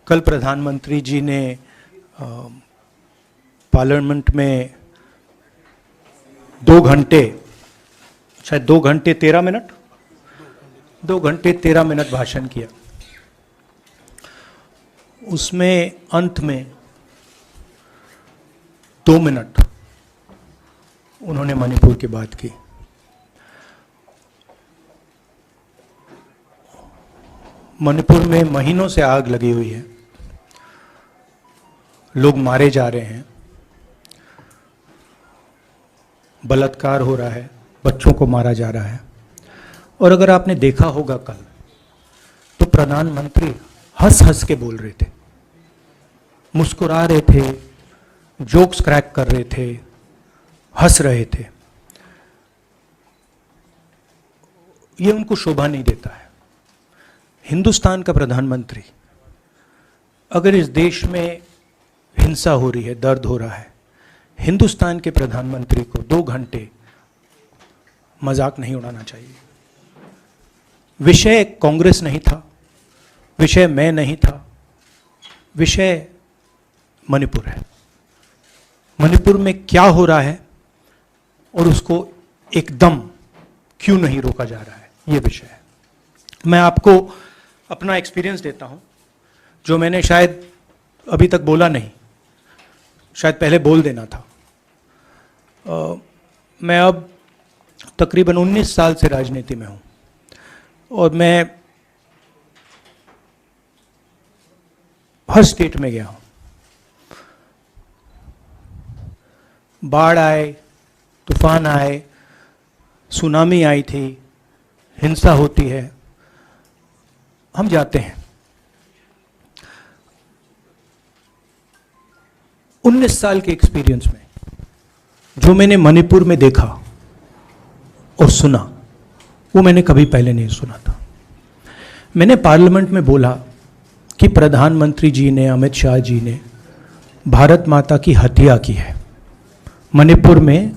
कल प्रधानमंत्री जी ने पार्लियामेंट में 2 घंटे, शायद 2 घंटे 13 मिनट, 2 घंटे 13 मिनट भाषण किया। उसमें अंत में 2 मिनट उन्होंने मणिपुर की बात की। मणिपुर में महीनों से आग लगी हुई है, लोग मारे जा रहे हैं, बलात्कार हो रहा है, बच्चों को मारा जा रहा है। और अगर आपने देखा होगा कल, तो प्रधानमंत्री हंस हंस के बोल रहे थे, मुस्कुरा रहे थे, जोक्स क्रैक कर रहे थे, हंस रहे थे। ये उनको शोभा नहीं देता है। हिंदुस्तान का प्रधानमंत्री, अगर इस देश में हिंसा हो रही है, दर्द हो रहा है, हिंदुस्तान के प्रधानमंत्री को 2 घंटे मजाक नहीं उड़ाना चाहिए। विषय कांग्रेस नहीं था, विषय मैं नहीं था, विषय मणिपुर है। मणिपुर में क्या हो रहा है और उसको एकदम क्यों नहीं रोका जा रहा है, ये विषय है। मैं आपको अपना एक्सपीरियंस देता हूं, जो मैंने शायद अभी तक बोला नहीं, शायद पहले बोल देना था। मैं अब तकरीबन 19 साल से राजनीति में हूं और मैं हर स्टेट में गया हूं। बाढ़ आए, तूफान आए, सुनामी आई थी, हिंसा होती है, हम जाते हैं। 19 साल के एक्सपीरियंस में जो मैंने मणिपुर में देखा और सुना, वो मैंने कभी पहले नहीं सुना था। मैंने पार्लियामेंट में बोला कि प्रधानमंत्री जी ने, अमित शाह जी ने भारत माता की हत्या की है, मणिपुर में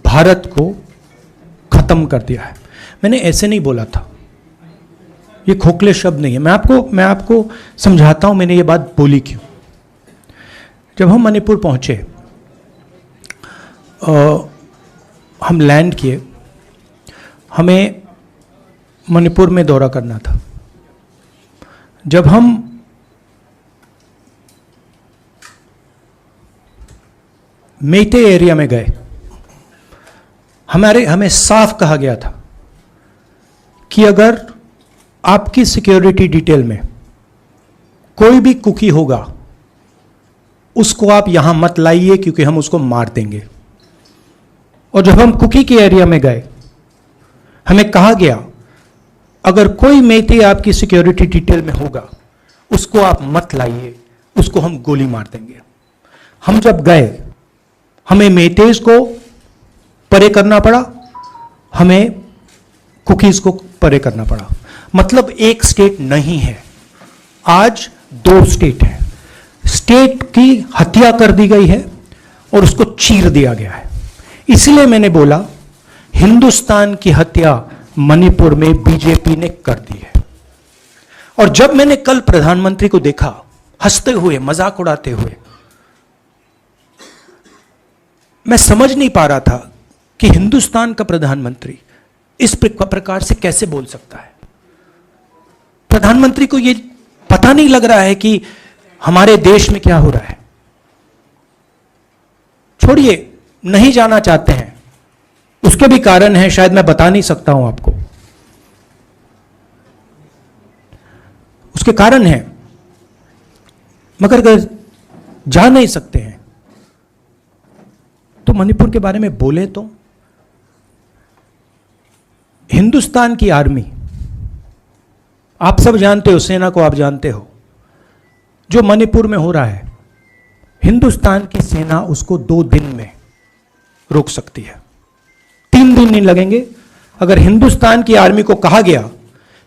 भारत को खत्म कर दिया है। मैंने ऐसे नहीं बोला था, ये खोखले शब्द नहीं है। मैं आपको समझाता हूं मैंने ये बात बोली क्यों। जब हम मणिपुर पहुंचे, हम लैंड किए, हमें मणिपुर में दौरा करना था। जब हम मेटे एरिया में गए, हमें साफ कहा गया था कि अगर आपकी सिक्योरिटी डिटेल में कोई भी कुकी होगा, उसको आप यहां मत लाइए क्योंकि हम उसको मार देंगे। और जब हम कुकी के एरिया में गए, हमें कहा गया अगर कोई मेटे आपकी सिक्योरिटी डिटेल में होगा, उसको आप मत लाइए, उसको हम गोली मार देंगे। हम जब गए, हमें मेटेज को परे करना पड़ा, हमें कुकीज को परे करना पड़ा। मतलब एक स्टेट नहीं है, आज 2 स्टेट है। स्टेट की हत्या कर दी गई है और उसको चीर दिया गया है। इसलिए मैंने बोला हिंदुस्तान की हत्या मणिपुर में बीजेपी ने कर दी है। और जब मैंने कल प्रधानमंत्री को देखा हंसते हुए, मजाक उड़ाते हुए, मैं समझ नहीं पा रहा था कि हिंदुस्तान का प्रधानमंत्री इस प्रकार से कैसे बोल सकता है। प्रधानमंत्री को यह पता नहीं लग रहा है कि हमारे देश में क्या हो रहा है। छोड़िए, नहीं जाना चाहते हैं, उसके भी कारण है, शायद मैं बता नहीं सकता हूं आपको, उसके कारण है, मगर अगर जा नहीं सकते हैं तो मणिपुर के बारे में बोले तो। हिंदुस्तान की आर्मी, आप सब जानते हो, सेना को आप जानते हो, जो मणिपुर में हो रहा है, हिंदुस्तान की सेना उसको 2 दिन में रोक सकती है, 3 दिन नहीं लगेंगे। अगर हिंदुस्तान की आर्मी को कहा गया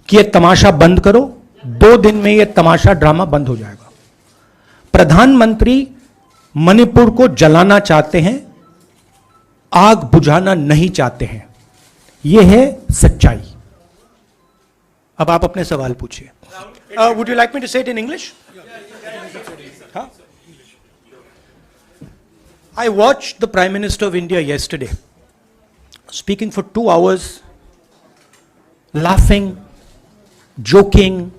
कि यह तमाशा बंद करो, 2 दिन में यह तमाशा, ड्रामा बंद हो जाएगा। प्रधानमंत्री मणिपुर को जलाना चाहते हैं, आग बुझाना नहीं चाहते हैं। यह है सच्चाई। अब आप अपने सवाल पूछिए। Would you like me to say it in English? Huh? I watched the Prime Minister of India yesterday speaking for 2 hours, laughing, joking,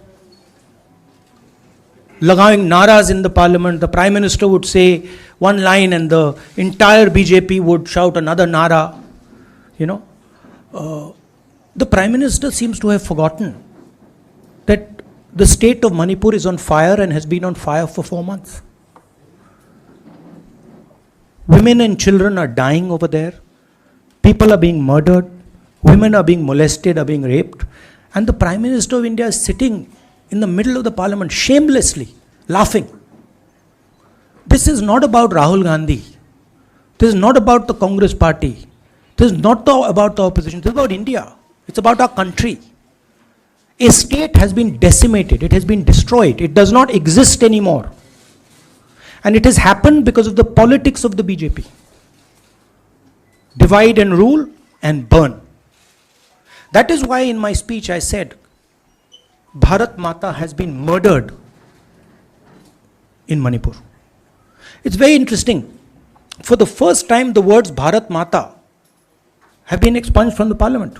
लगाएं naras in the parliament. The Prime Minister would say one line and the entire BJP would shout another nara. You know, the Prime Minister seems to have forgotten that the state of Manipur is on fire and has been on fire for 4 months. Women and children are dying over there. People are being murdered. Women are being molested, are being raped. And the Prime Minister of India is sitting in the middle of the parliament, shamelessly laughing. This is not about Rahul Gandhi. This is not about the Congress party. This is not about the opposition. This is about India. It's about our country. A state has been decimated. It has been destroyed. It does not exist anymore. And it has happened because of the politics of the BJP. Divide and rule and burn. That is why in my speech I said, Bharat Mata has been murdered in Manipur. It's very interesting. For the first time, the words Bharat Mata have been expunged from the parliament.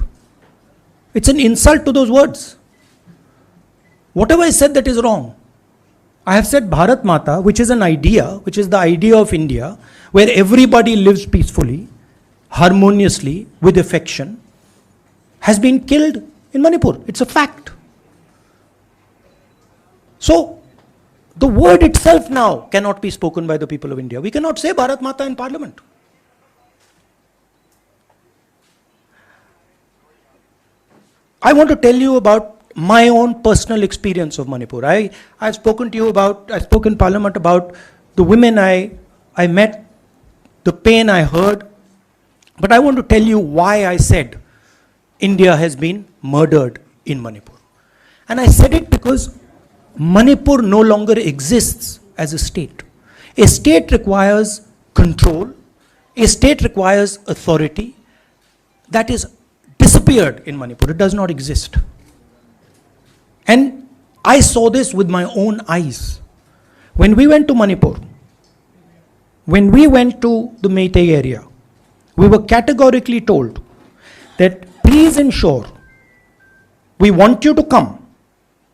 It's an insult to those words. Whatever I said that is wrong. I have said Bharat Mata, which is an idea, which is the idea of India, where everybody lives peacefully, harmoniously, with affection, has been killed in Manipur. It's a fact. So, the word itself now cannot be spoken by the people of India. We cannot say Bharat Mata in parliament. I want to tell you about my own personal experience of Manipur. I've spoken to you about, I spoke in parliament about the women I met, the pain I heard, but I want to tell you why I said India has been murdered in Manipur. And I said it because Manipur no longer exists as a state. A state requires control. A state requires authority. That is disappeared in Manipur. It does not exist. And I saw this with my own eyes. When we went to Manipur, when we went to the Meitei area, we were categorically told that please ensure, we want you to come,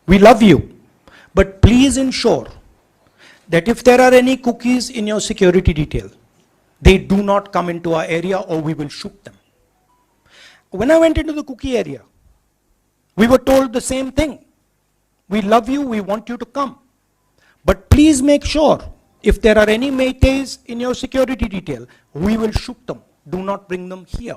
we love you, but please ensure that if there are any cookies in your security detail, they do not come into our area or we will shoot them. When I went into the cookie area, we were told the same thing. We love you, we want you to come. But please make sure, if there are any Meiteis in your security detail, we will shoot them. Do not bring them here.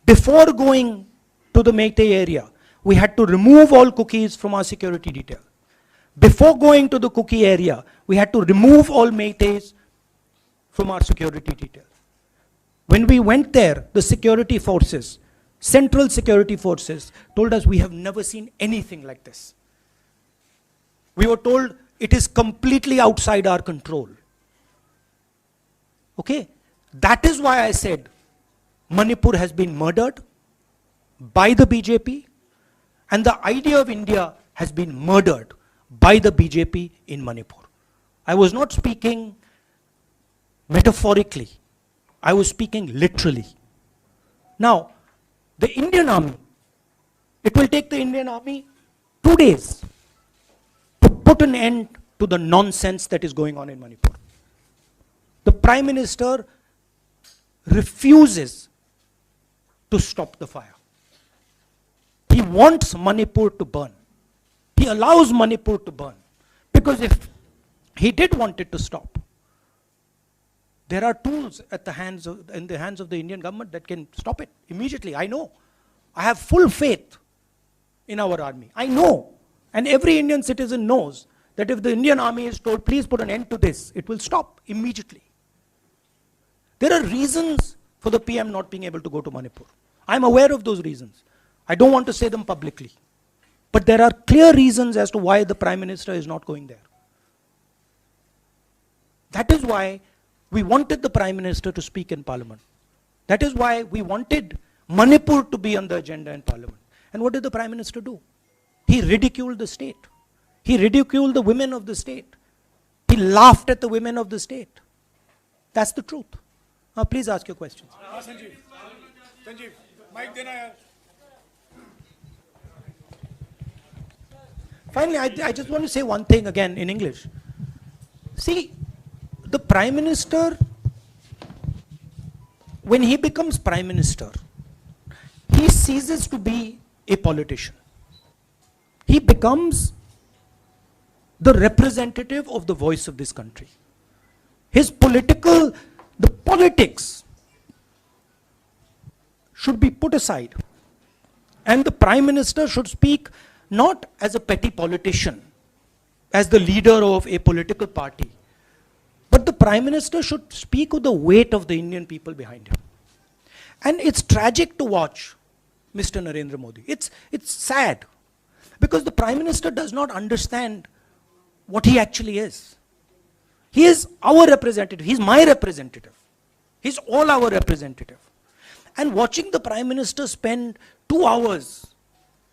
Before going to the Meitei area, we had to remove all cookies from our security detail. Before going to the cookie area, we had to remove all Meiteis from our security detail. When we went there, the security forces, central security forces, told us we have never seen anything like this. We were told it is completely outside our control. Okay? That is why I said Manipur has been murdered by the BJP and the idea of India has been murdered by the BJP in Manipur. I was not speaking metaphorically. I was speaking literally. Now, the Indian Army, it will take the Indian Army 2 days to put an end to the nonsense that is going on in Manipur. The Prime Minister refuses to stop the fire. He wants Manipur to burn. He allows Manipur to burn. Because if he did want it to stop, there are tools in the hands of the Indian government that can stop it immediately. I know. I have full faith in our army. I know. And every Indian citizen knows that if the Indian army is told, please put an end to this, it will stop immediately. There are reasons for the PM not being able to go to Manipur. I'm aware of those reasons. I don't want to say them publicly. But there are clear reasons as to why the Prime Minister is not going there. That is why we wanted the Prime Minister to speak in Parliament. That is why we wanted Manipur to be on the agenda in Parliament. And what did the Prime Minister do? He ridiculed the state. He ridiculed the women of the state. He laughed at the women of the state. That's the truth. Now please ask your questions. Sanjeev, mic dena yaar. Finally, I just want to say one thing again in English. See, the Prime Minister, when he becomes Prime Minister, he ceases to be a politician. He becomes the representative of the voice of this country. His the politics should be put aside. And the Prime Minister should speak not as a petty politician, as the leader of a political party, but the Prime Minister should speak with the weight of the Indian people behind him. And it's tragic to watch Mr. Narendra Modi. It's sad, because the Prime Minister does not understand what he actually is. He is our representative. He's my representative. He's all our representative. And watching the Prime Minister spend 2 hours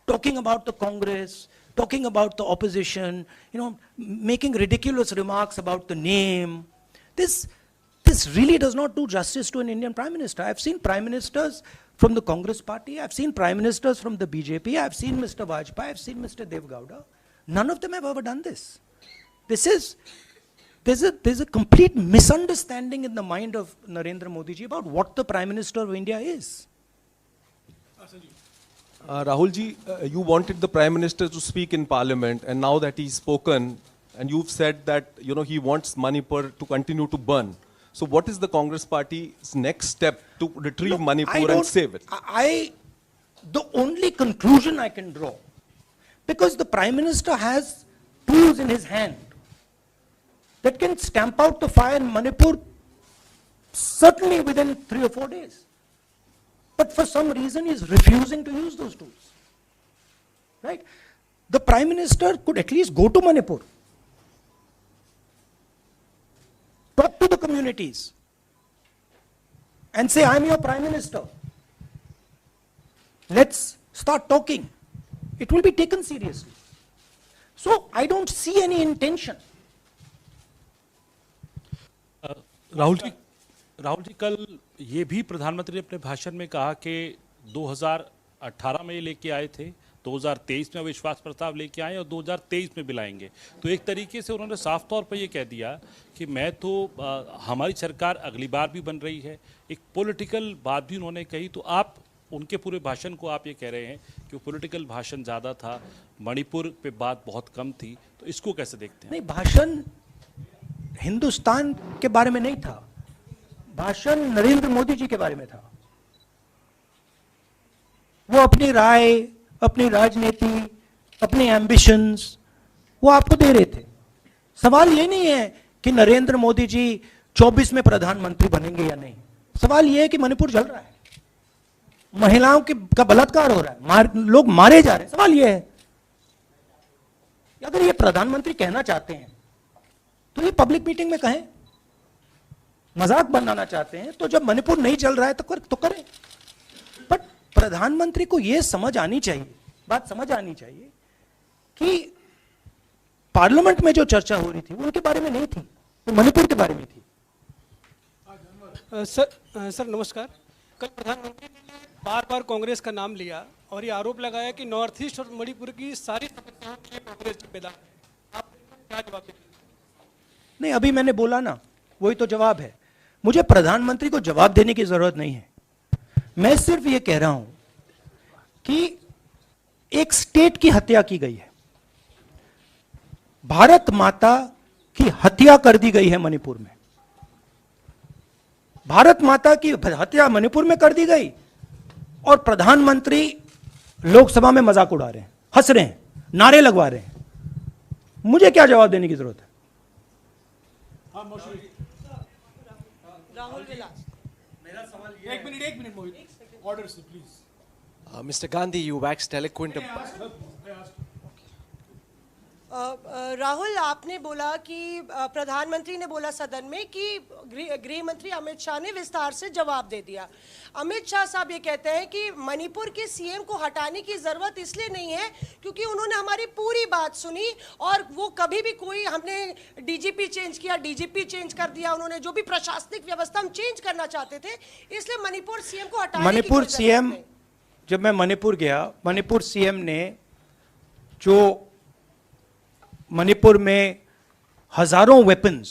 talking about the Congress, talking about the opposition, making ridiculous remarks about the name, this really does not do justice to an Indian Prime Minister. I've seen Prime Ministers from the Congress party, I've seen Prime Ministers from the BJP, I've seen Mr. Vajpayee, I've seen Mr. Dev Gowda. None of them have ever done this. There's a complete misunderstanding in the mind of Narendra Modi ji about what the Prime Minister of India is. Rahul ji, you wanted the Prime Minister to speak in Parliament, and now that he's spoken, and you've said that he wants Manipur to continue to burn. So what is the Congress Party's next step to retrieve Manipur and save it? The only conclusion I can draw, because the Prime Minister has tools in his hand that can stamp out the fire in Manipur certainly within 3 or 4 days. But for some reason, he is refusing to use those tools. Right? The Prime Minister could at least go to Manipur, talk to the communities, and say, I'm your Prime Minister. Let's start talking. It will be taken seriously. So I don't see any intention. Rahul ji कल ये भी प्रधानमंत्री ने अपने भाषण में कहा कि 2018 में ये लेके आए थे, 2023 में विश्वास प्रस्ताव लेके आए और 2023 में भी लाएंगे। तो एक तरीके से उन्होंने साफ तौर पर ये कह दिया कि मैं तो हमारी सरकार अगली बार भी बन रही है। एक पॉलिटिकल बात भी उन्होंने कही। तो आप उनके पूरे भाषण को आप ये कह रहे हैं कि वो पॉलिटिकल भाषण ज़्यादा था, मणिपुर पे बात बहुत कम थी, तो इसको कैसे देखते हैं? नहीं, भाषण हिंदुस्तान के बारे में नहीं था, भाषण नरेंद्र मोदी जी के बारे में था। वो अपनी राय, अपनी राजनीति, अपने एम्बिशंस वो आपको दे रहे थे। सवाल ये नहीं है कि नरेंद्र मोदी जी 24 में प्रधानमंत्री बनेंगे या नहीं। सवाल ये है कि मणिपुर जल रहा है, महिलाओं का बलात्कार हो रहा है, लोग मारे जा रहे हैं। सवाल ये है, अगर ये प्रधानमंत्री कहना चाहते हैं तो ये पब्लिक मीटिंग में कहें। मजाक बनाना चाहते हैं तो जब मणिपुर नहीं चल रहा है तो करें। बट प्रधानमंत्री को यह समझ आनी चाहिए, बात समझ आनी चाहिए कि पार्लियामेंट में जो चर्चा हो रही थी वो उनके बारे में नहीं थी, वो मणिपुर के बारे में थी। सर नमस्कार। कल प्रधानमंत्री ने बार बार कांग्रेस का नाम लिया और ये आरोप लगाया कि नॉर्थ ईस्ट और मणिपुर की सारी समस्याओं के लिए कांग्रेस जिम्मेदार है। आप क्या जवाब देंगे? नहीं, अभी मैंने बोला ना, वही तो जवाब है। मुझे प्रधानमंत्री को जवाब देने की जरूरत नहीं है। मैं सिर्फ ये कह रहा हूं कि एक स्टेट की हत्या की गई है, भारत माता की हत्या कर दी गई है मणिपुर में। भारत माता की हत्या मणिपुर में कर दी गई और प्रधानमंत्री लोकसभा में मजाक उड़ा रहे हैं, हंस रहे हैं, नारे लगवा रहे हैं। मुझे क्या जवाब देने की जरूरत है? राहुल विलास, मेरा सवाल ये एक मिनट मोहित, ऑर्डर से please. Mr. Gandhi, you waxed eloquent. Rahul, आपने बोला कि प्रधानमंत्री ने बोला सदन में कि गृह मंत्री अमित शाह ने विस्तार से जवाब दे दिया। अमित शाह साहब ये कहते हैं कि मणिपुर के सीएम को हटाने की जरूरत इसलिए नहीं है क्योंकि उन्होंने हमारी पूरी बात सुनी और वो कभी भी कोई हमने डीजीपी चेंज किया, डीजीपी चेंज कर दिया, उन्होंने जो भी प्रशासनिक व्यवस्था हम चेंज करना चाहते थे, इसलिए मणिपुर सीएम को हटाने की मणिपुर कोई जरूरत सीएम, नहीं। जब मैं मणिपुर गया, मणिपुर सीएम ने जो मणिपुर में हजारों वेपन्स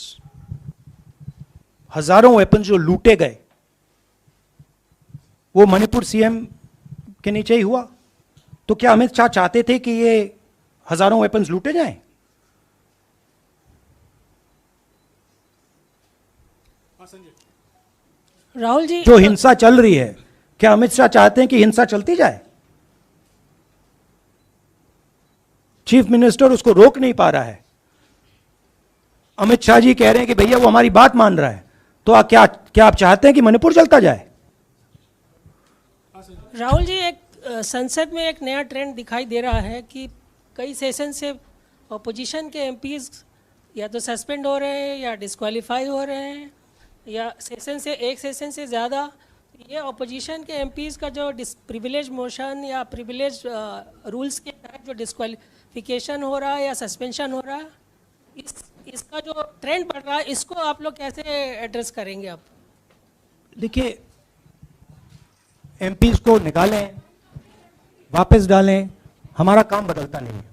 जो लूटे गए, वो मणिपुर सीएम के नीचे ही हुआ। तो क्या अमित शाह चाहते थे कि ये हजारों वेपन्स लूटे जाएं? राहुल जी, जो हिंसा चल रही है, क्या अमित शाह चाहते हैं कि हिंसा चलती जाए? चीफ मिनिस्टर उसको रोक नहीं पा रहा है। अमित शाह जी कह रहे हैं कि भैया वो हमारी बात मान रहा है, तो क्या आप चाहते हैं कि मणिपुर चलता जाए? राहुल जी, एक संसद में एक नया ट्रेंड दिखाई दे रहा है कि कई सेशन से अपोजिशन के एमपीज या तो सस्पेंड हो रहे हैं या डिस्क्वालीफाई हो रहे हैं, या एक सेशन से ज़्यादा ये अपोजिशन के एमपीज का जो प्रिविलेज मोशन या प्रिविलेज रूल्स के तहत जो डिस्क्वालिफिकेशन हो रहा है या सस्पेंशन हो रहा है, इसका जो ट्रेंड बढ़ रहा है, इसको आप लोग कैसे एड्रेस करेंगे? आप देखिए, एमपीज को निकालें, वापस डालें, हमारा काम बदलता नहीं है।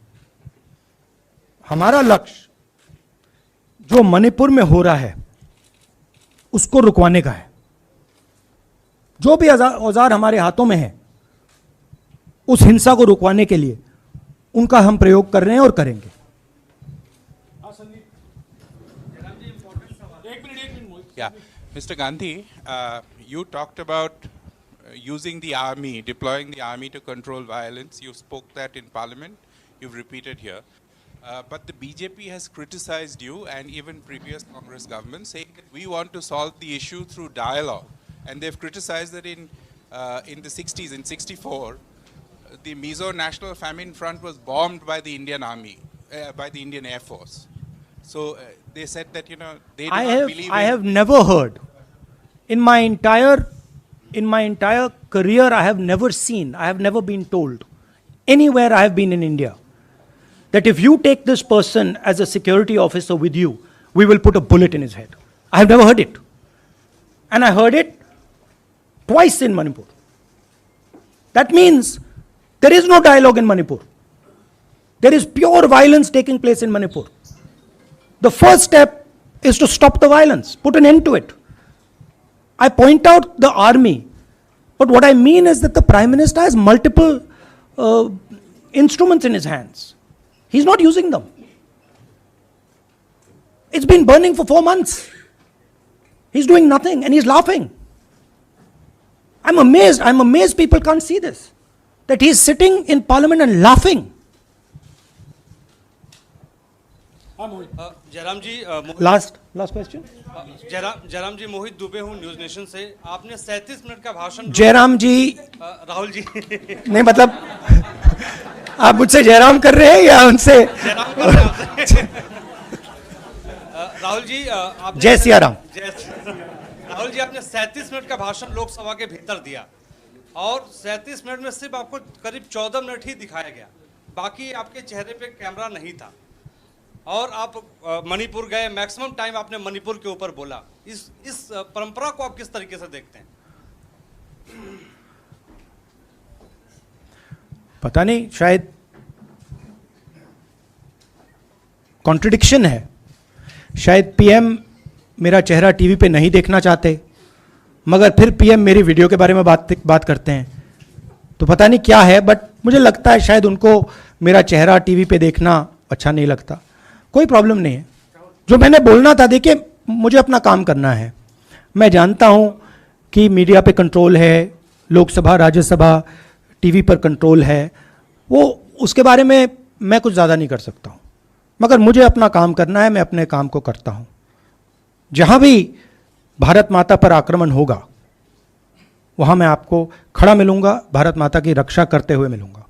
हमारा लक्ष्य जो मणिपुर में हो रहा है उसको रुकवाने का है। जो भी औजार हमारे हाथों में है उस हिंसा को रुकवाने के लिए उनका हम प्रयोग कर रहे हैं और करेंगे। Yeah, Mr. Gandhi, you talked about using the army, deploying the army to control violence. You spoke that in Parliament. You've repeated here. But the BJP has criticized you and even previous Congress governments, saying that we want to solve the issue through dialogue. And they've criticized that in the 60s, in 64, the Mizo National Famine Front was bombed by the Indian Army, by the Indian Air Force. So they said that, you know, they do not believe I in... have never heard in my entire career, I have never been told anywhere I have been in India that if you take this person as a security officer with you, we will put a bullet in his head. I have never heard it. And I heard it twice in Manipur. That means there is no dialogue in Manipur. There is pure violence taking place in Manipur. The first step is to stop the violence, put an end to it. I point out the army, but what I mean is that the Prime Minister has multiple instruments in his hands. He's not using them. It's been burning for 4 months. He's doing nothing and he's laughing. I'm amazed people can't see this. That he's sitting in Parliament and laughing. Jairam ji, Last question. Jairam जी, मोहित दुबे हूँ news nation से। आपने 37 minute का भाषण जयराम जी राहुल जी नहीं, मतलब आप मुझसे जयराम कर रहे हैं या उनसे जयराम कर रहे हैं आपसे। राहुल जी, आपने जय सिया राम। राहुल जी, आपने 37 मिनट का भाषण लोकसभा के भीतर दिया और 37 मिनट में सिर्फ आपको करीब 14 मिनट ही दिखाया गया, बाकी आपके चेहरे पे कैमरा नहीं था और आप मणिपुर गए, मैक्सिमम टाइम आपने मणिपुर के ऊपर बोला। इस परंपरा को आप किस तरीके से देखते हैं? पता नहीं, शायद कॉन्ट्रडिक्शन है। शायद पीएम मेरा चेहरा टीवी पे नहीं देखना चाहते, मगर फिर पीएम मेरी वीडियो के बारे में बात करते हैं, तो पता नहीं क्या है। बट मुझे लगता है शायद उनको मेरा चेहरा टीवी पे देखना अच्छा नहीं लगता। कोई प्रॉब्लम नहीं है। जो मैंने बोलना था, देखिए मुझे अपना काम करना है। मैं जानता हूं कि मीडिया पे कंट्रोल है, लोकसभा राज्यसभा टीवी पर कंट्रोल है, वो उसके बारे में मैं कुछ ज़्यादा नहीं कर सकता हूं, मगर मुझे अपना काम करना है। मैं अपने काम को करता हूं। जहां भी भारत माता पर आक्रमण होगा वहां मैं आपको खड़ा मिलूंगा, भारत माता की रक्षा करते हुए मिलूंगा।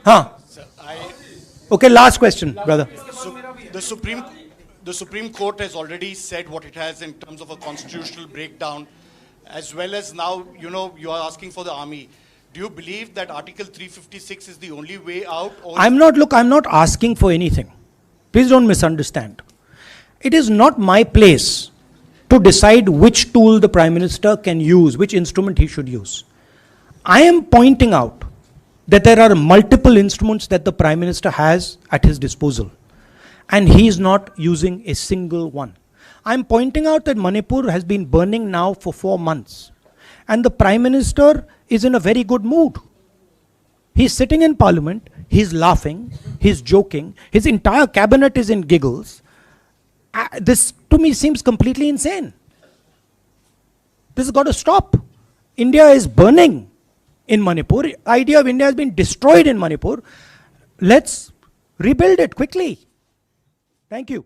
हाँ. Okay, last question, brother. The Supreme Court has already said what it has in terms of a constitutional breakdown, as well as now, you are asking for the army. Do you believe that Article 356 is the only way out? Or I'm not asking for anything. Please don't misunderstand. It is not my place to decide which tool the Prime Minister can use, which instrument he should use. I am pointing out that there are multiple instruments that the Prime Minister has at his disposal, and he is not using a single one. I am pointing out that Manipur has been burning now for 4 months, and the Prime Minister is in a very good mood. He's sitting in Parliament, he's laughing, he's joking, his entire cabinet is in giggles. This to me seems completely insane. This has got to stop. India is burning in Manipur. The idea of India has been destroyed in Manipur. Let's rebuild it quickly. Thank you.